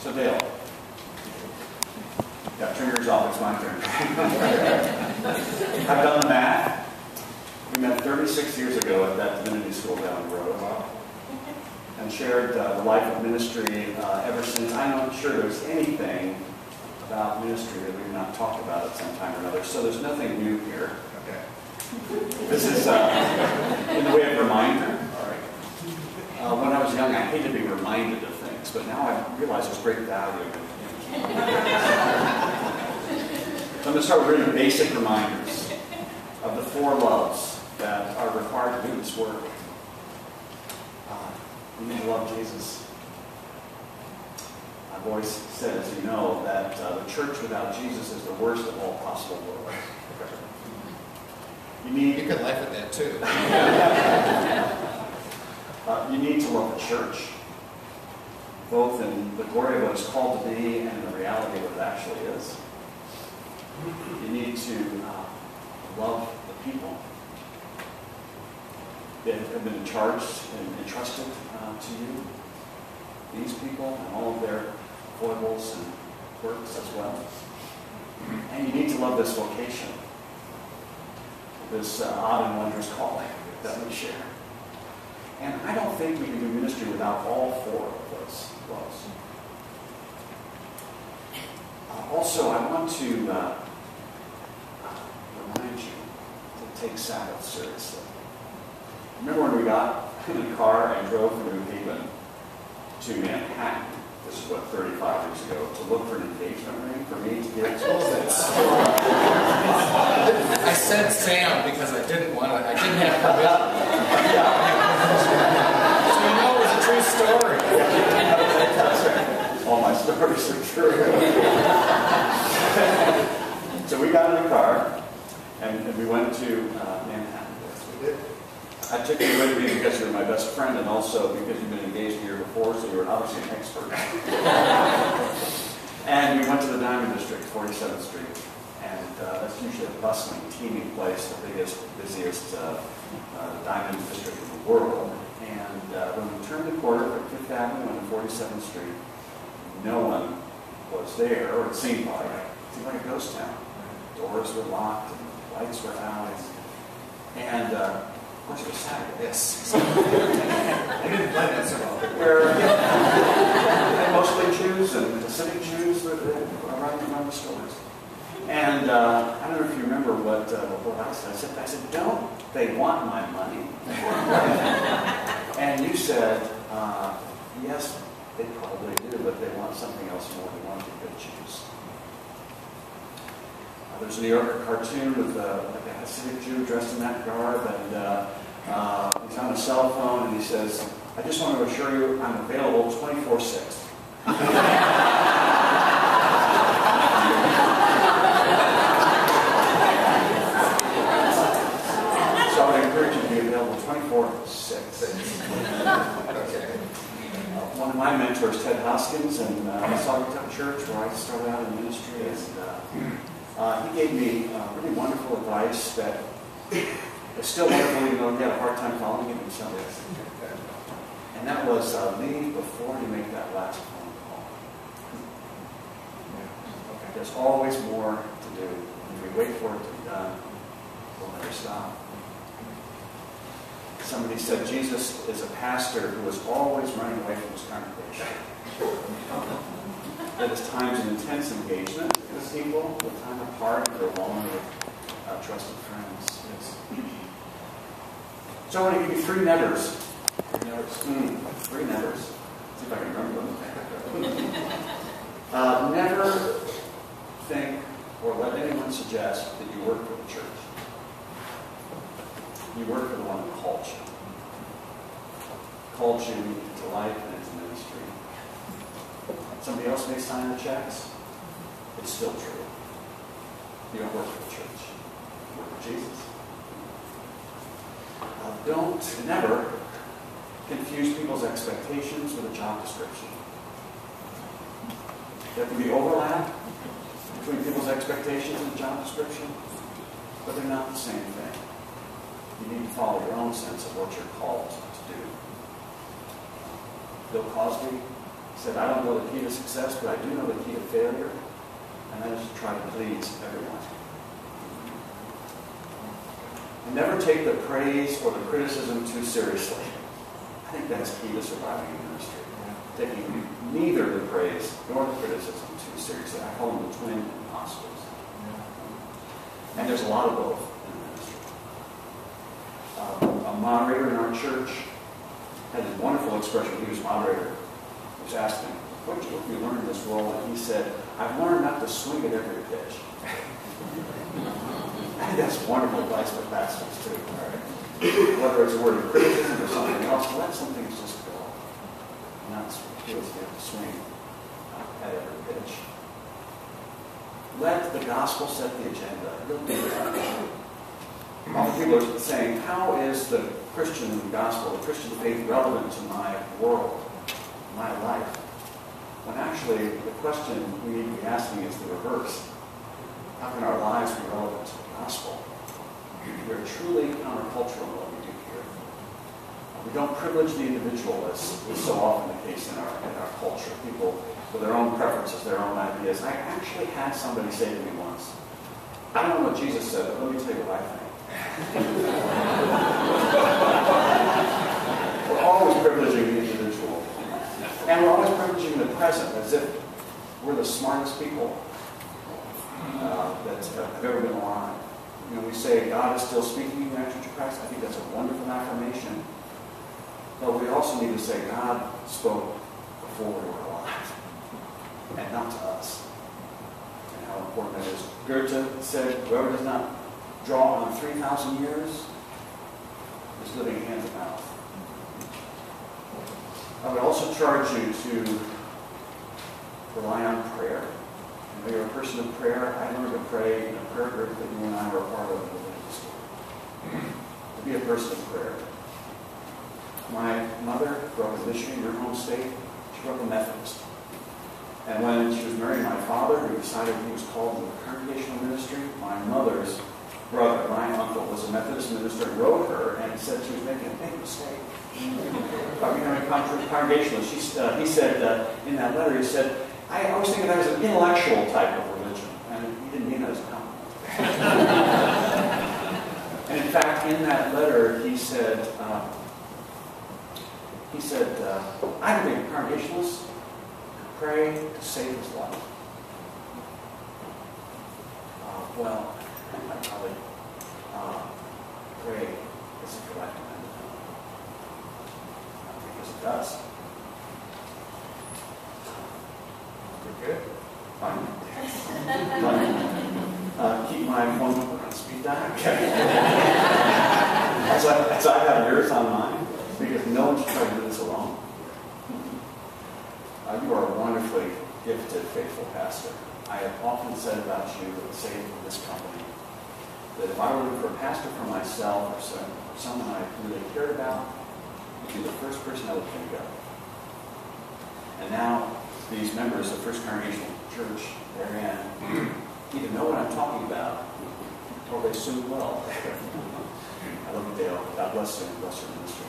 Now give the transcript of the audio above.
So Dale. Yeah, turn yours off. It's my turn. I've done the math. We met 36 years ago at that divinity school down the road. And shared the life of ministry ever since. I'm not sure there's anything about ministry that we've not talked about at some time or another. So there's nothing new here. Okay. This is in the way of reminder. All right. When I was young, I hated to be reminded of things, but now I realize there's great value in it. So I'm going to start with really basic reminders of the 4 loves that are required to do this work. You need to love Jesus. I've always said, as you know, that the church without Jesus is the worst of all possible worlds. You can laugh at that too. You need to love the church, both in the glory of what it's called to be and in the reality of what it actually is. You need to love the people that have been charged and entrusted to you. These people and all of their foibles and quirks as well. And you need to love this vocation, this odd and wondrous calling that we share. And I don't think we can do ministry without all 4 of those loves. Also, I want to remind you to take Sabbath seriously. Remember when we got in the car and drove from New Haven to Manhattan, this is what, 35 years ago, to look for an engagement ring for me to get to? I said Sam because I didn't want to, I didn't have permission. So you know it was a true story. That's right. All my stories are true. So we got in the car and we went to Manhattan. Yes, we did. I took you with me because you're my best friend and also because you've been engaged the year before, so you're obviously an expert. And we went to the Diamond District, 47th Street. And that's usually a bustling, teeming place, the biggest, busiest diamond district in the world. And when we turned the corner from 5th Avenue and 47th Street, no one was there, or it seemed like a ghost town. Doors were locked and lights were out. And of course, it was Saturday. Yes. I didn't plan that so well. Where mostly Jews and Hasidic Jews that around the stores. And I don't know if you remember what I said. I said, don't they want my money? And you said, yes, they probably do, but they want something else more. They want to be good Jews. There's a New Yorker cartoon with like a Hasidic Jew dressed in that garb, and he's on a cell phone, and he says, I just want to assure you I'm available 24/6. So I would encourage you to be available 24/6. Okay. One of my mentors, Ted Hoskins, and I saw him at church where I started out in ministry, and he gave me really wonderful advice that is still wonderful, even though he had a hard time following it himself. And that was leave before you make that last phone call. There's always more to do. If we wait for it to be done, we'll never stop. Somebody said Jesus is a pastor who is always running away from his congregation. That is times of intense engagement with people, with time apart, or alone with trusted friends. Yes. So I want to give you 3 nevers. 3 nevers. 3 nevers. See if I can remember them. Never think or let anyone suggest that you work for the church. You work for the one who called you. Called you into life and into ministry. Somebody else may sign the checks. It's still true. You don't work for the church. You work for Jesus. Never confuse people's expectations with a job description. There can be overlap between people's expectations and a job description, but they're not the same thing. You need to follow your own sense of what you're called to do. Bill Cosby He said, I don't know the key to success, but I do know the key to failure, and that is to try to please everyone. And never take the praise or the criticism too seriously. I think that's key to surviving in ministry. Taking neither the praise nor the criticism too seriously. I call them the twin apostles. And there's a lot of both in ministry. A moderator in our church had this wonderful expression. He was moderator. He was asking, what did you learn in this role? And he said, I've learned not to swing at every pitch. I think that's wonderful advice for pastors too. Whether it's a word of criticism or something else, let some things just go. Not feel as you have to swing at every pitch. Let the gospel set the agenda. You'll do that. Often people are saying, how is the Christian gospel, the Christian faith relevant to my world, my life? When actually the question we need to be asking is the reverse. How can our lives be relevant to the gospel? We are truly countercultural in what we do here. We don't privilege the individual, as is so often the case in our culture. People with their own preferences, their own ideas. I actually had somebody say to me once, I don't know what Jesus said, but let me tell you what I think. We're always privileging the individual. And we're always privileging the present as if we're the smartest people that have ever been alive. You know, we say God is still speaking in the Church of Christ. I think that's a wonderful affirmation. But we also need to say God spoke before we were alive, and not to us. And how important that is. Goethe said, whoever does not draw on 3,000 years is living hand to mouth. I would also charge you to rely on prayer. I know you're a person of prayer. I learned to pray in a prayer group that you and I were a part of in the Leviticus school. To be a person of prayer. My mother grew up in Michigan, your home state. She grew up a Methodist. And when she was married to my father, who decided he was called to the congregational ministry, my mother's brother, my uncle, was a Methodist minister, and wrote her and said she was making a big mistake about becoming a congregationalist. He said, in that letter, he said, I always think of that as an intellectual type of religion. And he didn't mean that as a compliment. And in fact, in that letter, he said, I don't think a congregationalist could pray to save his life. Well, I probably pray as if your life depended on it. Because it does. We're good? Fine. Keep my phone number on speed dial. As I have yours on mine, because no one should try to do this alone. You are a wonderfully gifted, faithful pastor. I have often said about you, and say in this company, that if I were looking for a pastor for myself or someone I really cared about, you'd be the first person I would think of. And now, these members of First Congregational Church therein either know what I'm talking about, or they soon will. I love you, Dale. God bless you and bless your ministry.